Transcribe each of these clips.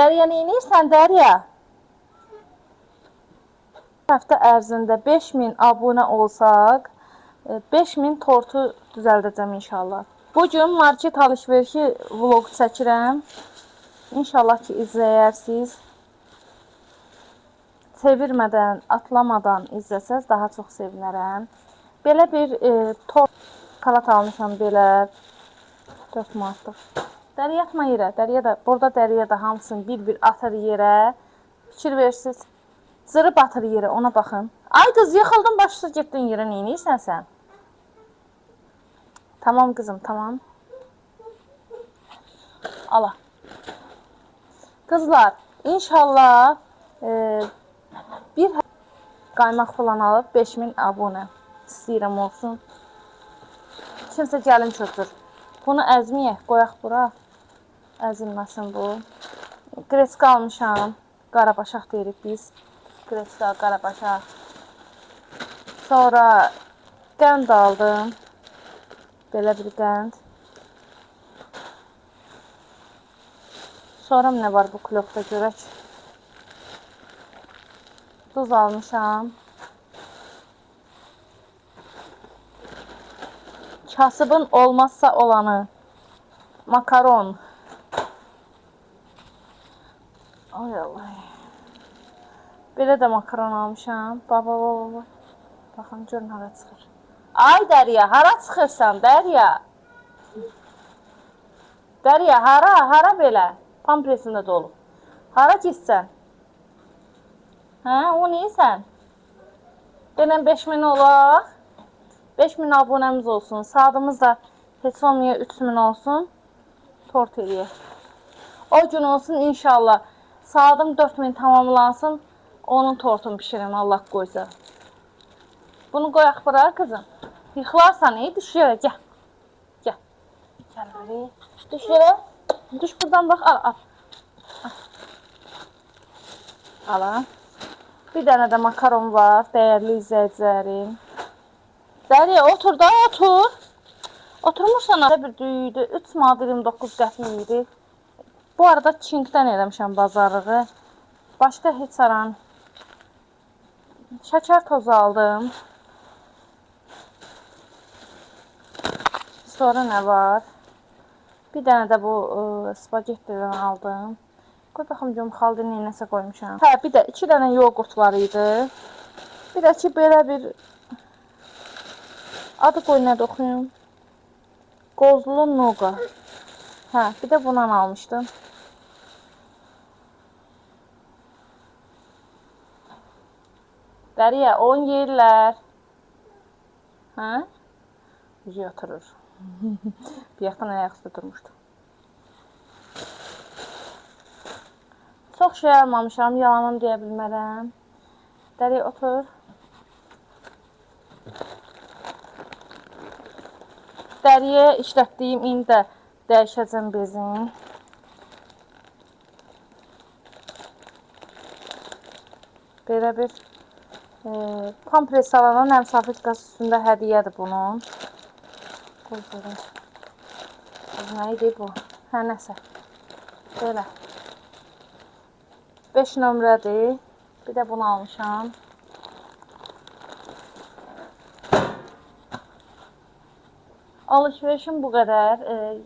Dərya, neynirsən Dərya? Həftə ərzində 5000 abunə olsaq, 5000 tortu düzəldəcəm inşallah. Bugün market alış-verişi vlog çəkirəm. İnşallah ki, izləyərsiniz. Çevirmədən, atlamadan izləsəz daha çox sevinərəm. Belə bir tort kalat almışam belə 4 manatlıq. Dərya yatma yerə. Dərya da, burada Dərya da hamısını bir-bir atır yerə. Fikir versiniz. Zırı batır yerə, ona baxın. Ay qız, yıxıldın, başsız getdin yerə, neynirsən sən? Tamam qızım, tamam. Ala. Qızlar, inşallah bir qaymaq falan alıb 5000 abunə istəyirəm olsun. Kimsə gəlin kötür. Bunu əzməyək, qoyaq bura. Əzilməsin bu. Qreçka almışam. Qarabaşaq deyirik biz. Qreçka, qarabaşaq. Sonra qənd aldım. Belə bir qənd. Sonra nə var bu klopda görək. Duz almışam. Kasıbın olmazsa olanı. Makaron. Ay Allah. Belə də makaron almışam. Baba. Baxın, görün hara çıxır. Ay Dərya, hara çıxırsan Dərya? Dərya, hara belə? Pampresində dolu. Hara gitsən? Hə, o neysən? Denən 5000 olaq. 5000 abunəmiz olsun. Saatımız da heç olmaya 3000 olsun. Tort eləyək. O gün olsun inşallah. Saatim 4000 tamamlansın. Onun tortunu pişirin, Allah qoysa. Bunu qoyaq bura kızım. Yıxılarsan, düş yerə, gəl. Gəl. Gəl, düş yerə. Düş buradan, bax, al. Ala. Bir dənə də makaron var, dəyərli izləyicilərim. Dərya, otur da, otur. Oturmursan, bir düyüydü. 3 manat 29 qəpik idi. Bu arada Çinkdən eləmişəm bazarlığı. Başqa heç aran. Şəkər tozu aldım. Sonra nə var? Bir dənə də bu spagettidən aldım. Qoy baxım görüm xaldini nəsə qoymuşam. Hə, bir də 2 dənə yoğurt var idi. Bir də ki belə bir adı qoy nədə oxuyum. Qozlu nuqa. Hə, bir də bundan almışdım. Dərya, onu yeyirlər. Hə? Yüzü yatırır. Bir yaxdan ayaq üstə durmuşdu. Çox şey almamışam, yalanım deyə bilmərəm. Dərya, otur. Dəriyə işlətdiyim indi də dəyişəcəm bezin. Belə bir kompres alanın həm safetkası üstündə hədiyyədir bunun. Qoy görüm. Nə idi bu? Hə, nəsə. Belə. 5 nömrədir. Bir də bunu almışam. Alışverişim bu qədər.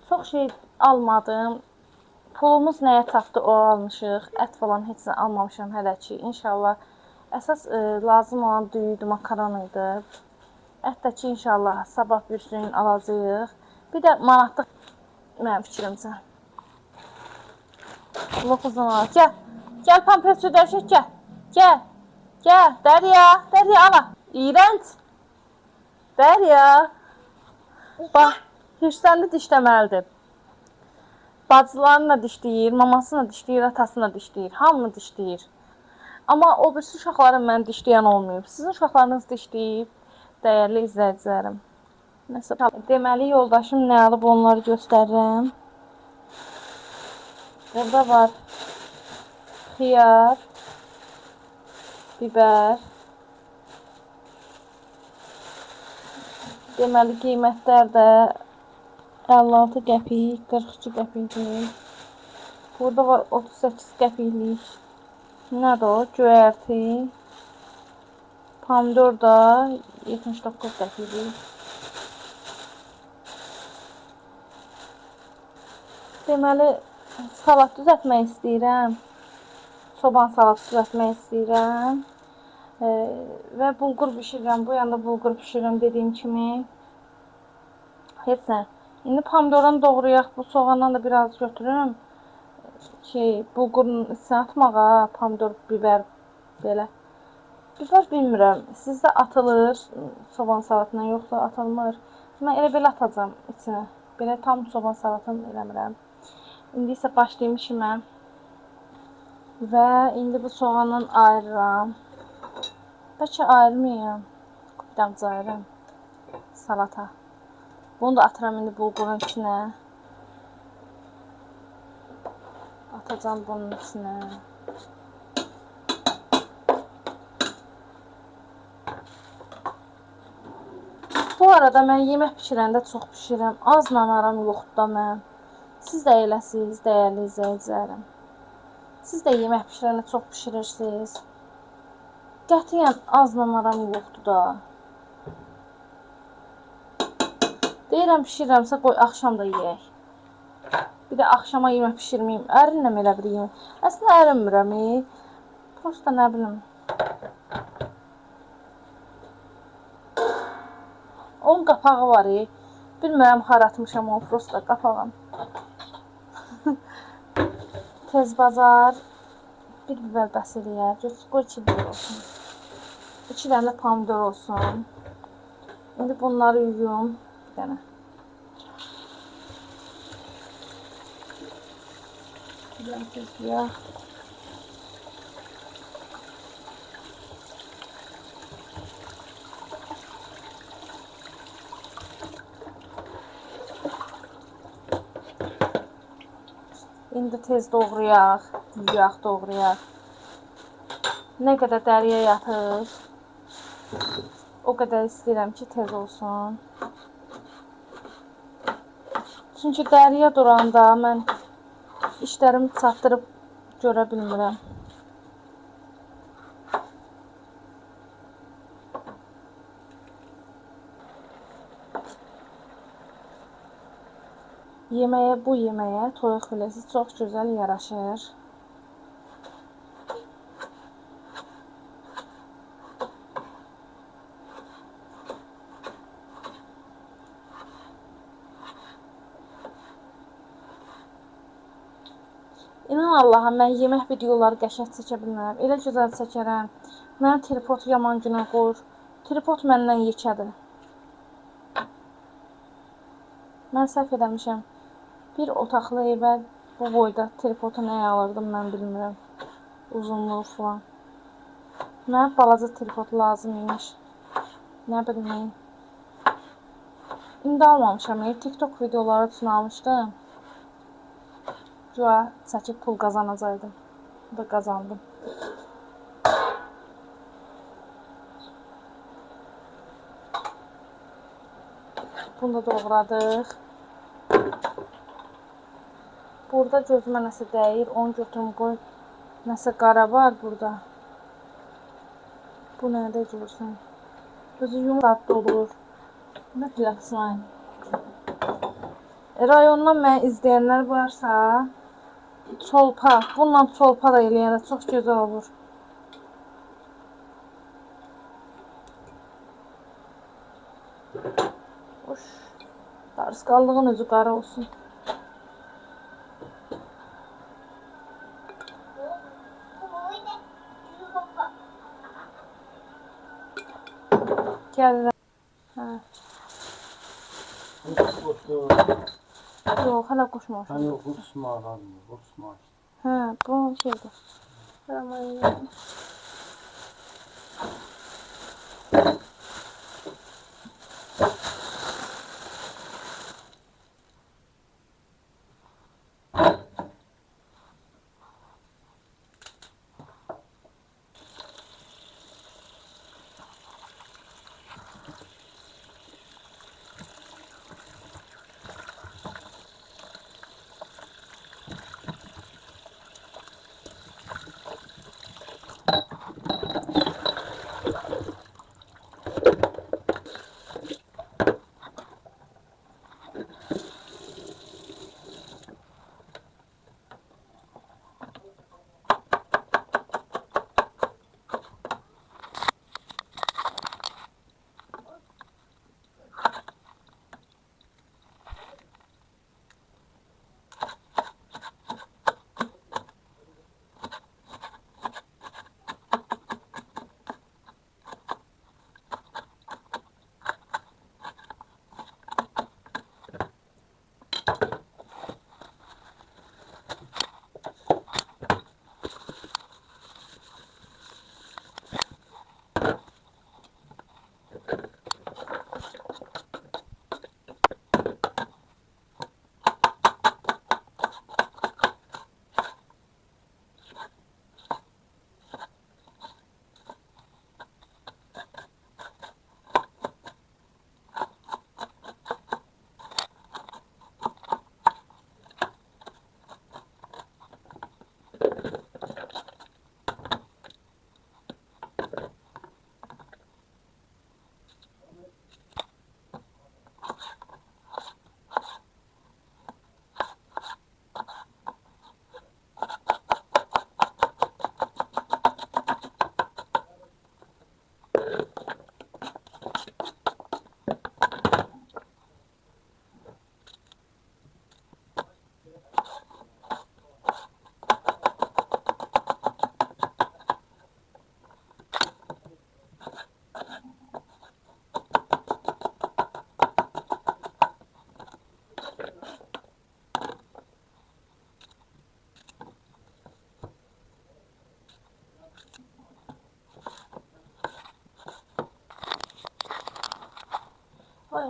Çox şey almadım. Pulumuz nəyə çatdı o almışıq. Ət falan heç nə almamışam hələ ki. İnşallah. Əsas lazım olan düyüydü, makaron idi. Ət də ki inşallah sabah bir gün alacağıq. Bir də manatlıq mənim fikrimcə. Lok uzun alaq. Gəl. Gəl pampers ödəşək, gəl. Gəl. Gəl. Dərya. Dərya ala. İğrənc. Dərya. Bax, hirsləndi dişləməlidir. Bacılarını da dişləyir, mamasını da dişləyir, atasını da dişləyir. Hamını dişləyir. Amma o birisi uşaqların mən dişləyən olmayıb. Sizin uşaqlarınız dişləyib, dəyərli izləyicilərim. Nəsə, deməli, yoldaşım nə alıb onları göstərirəm. Burada var xiyar, bibər. Deməli, qiymətlər də 56 qəpik, 42 qəpikdir. Burada var 38 qəpiklik. Nədir o? Göyərti. Pomidor da 79 qəpiklik. Deməli, salat düzəltmək istəyirəm. Çoban salatı düzəltmək istəyirəm. Və bulgur bişirirəm. Bu yanda bulgur bişirirəm dediyim kimi. Heç nə. İndi pomidordan doğrayaq. Bu soğandan da biraz götürürüm. Bulgurun içine atmağa, pomidor, biber belə. Biber bilmirəm. Sizdə atılır soğan salatına, yoxsa atılmır. Mən elə belə atacağım içine. Belə tam soğan salatını eləmirəm. İndi isə başlayım işimə. Və indi bu soğanı ayırıram. Bəlkə ayırmayayım. Bir damcı ayırım salata. Bunu da atıram indi bulgurun içine. Atacağım bunun içine. Bu arada mən yemək pişirəndə çox pişirəm. Azla aram yoxdur da mən. Siz də eləsiniz, dəyərli izləyicilərim. Siz də yemək pişirəndə çox pişirirsiniz. Qətiyyən azla aram yoxdur da. Deyirəm pişirirəmsə qoy axşam da yeyək. Bir də axşama yemək pişirməyim. Ərinəm elə bir yemək. Əslində ərinmirəm. Prosta nə bilim. Onun qapağı var. Bilmirəm xaratmışam onu prosta qapağım. Tez bazar. Bir biber bəs eləyər. Qoy 2 biber olsun. 2 dənə də pomidor olsun. İndi bunları yuyum. Bir dənə. Biraz tezləyək. İndi tez doğrayaq, yuyaq, doğrayaq. Nə qədər dəriyə yatır, o qədər istəyirəm ki, tez olsun. Çünki dəriyə duranda mən işlərimi çatdırıb görə bilmirəm. Bu yeməyə toyuq filəsi çox gözəl yaraşır. İnan Allaha, mən yemək videoları qəşəng çəkə bilmirəm. Elə gözəl çəkərəm. Mənim tripod yaman günə qoyur. Tripod məndən yekədir. Mən səhv eləmişəm. Bir otaqlı evə bu boyda tripodu nəyə alırdım mən bilmirəm. Uzunluğu falan. Mənə balaca tripod lazım imiş. Nə bilməyim. İndi almamışam. TikTok videoları üçün almışdım. Güya çəkib pul qazanacaqdım. Bu da qazandım. Bunu da doğradıq. Burada gözümə nəsə dəyir. Onu götürüm qoy. Nəsə qara var burada. Bu nədə görürsən? Özü yumşaq olur. Nə biləsən? Rayondan məni izləyənlər varsa, çolpa. Bununla çolpa da eləyəndə çox gözəl olur. Darısqallığın özü qara olsun. Gəlirəm. Hə. Yox, hələ qoşmamışam. Hə, yox, qoşma. Hə, bu şeydir. Tamam.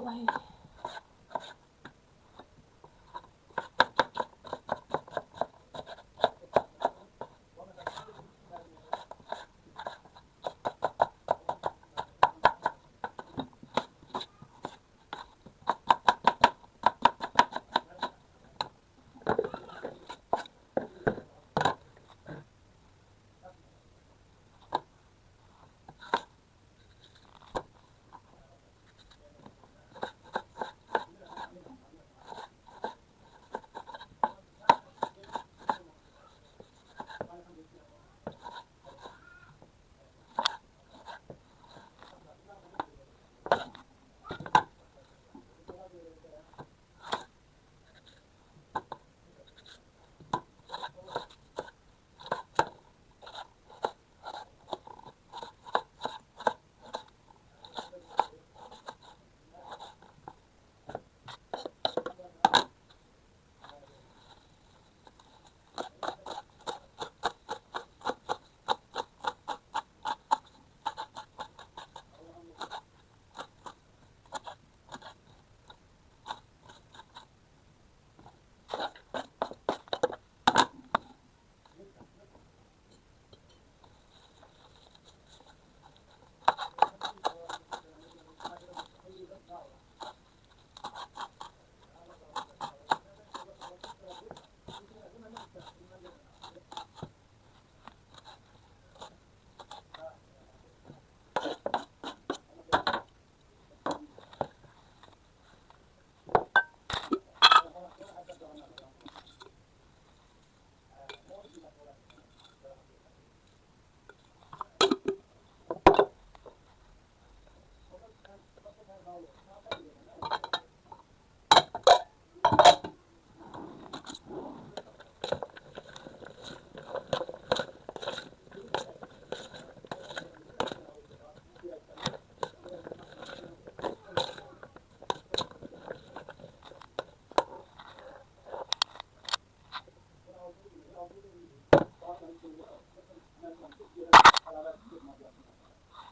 Ay.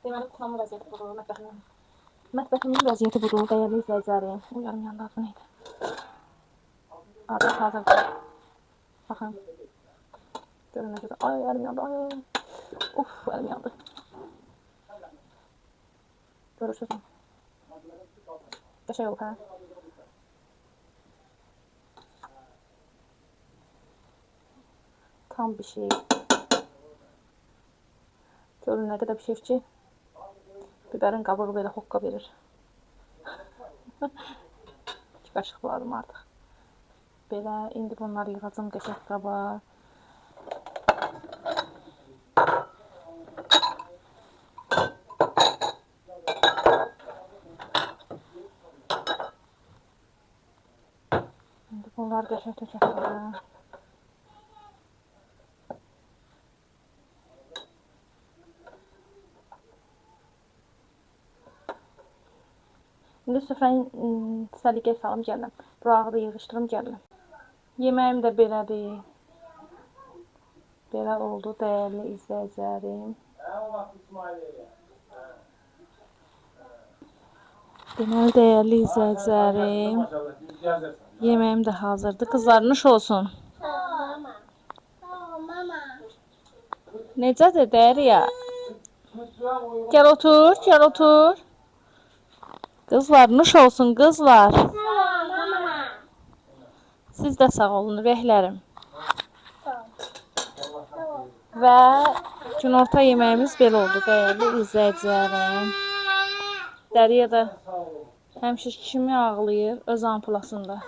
Deməli, kutumun vəziyyəti budur, mətbəximin vəziyyəti budur, dəyərli izləyicilərim. Bu yarım yanda adı neydi? Adı hazırdır. Baxın. Görün necə. Ay, əlim yandı, ay. Uf, əlim yandı. Görürsünüz mü? Qəşəng olub, hə? Tam bir şey. Görün nə qədər bir şey ki. Biberin qabığı belə hoqqa verir. 2 qaşıq lazım artıq. Belə, indi bunları yığacam qəşəng qaba. İndi bunlar qəşəng tökəklərə. İndi süfrəni səliqəyə salım gəlirəm. Burağı da yığışdırım gəlirəm. Yeməyim də belədir. Belə oldu dəyərli izləyicilərim. Deməli dəyərli izləyicilərim. Yeməyim də hazırdır. Qızlarınış olsun. Necədir Dəriya? Gəl otur, gəl otur. Qızlarınış olsun, qızlar. Siz də sağ olun, ürəklərim. Və günorta yeməyimiz belə oldu, dəyərli izləyicilərim. Dəriya da həmişə kimi ağlayır öz ampulasında.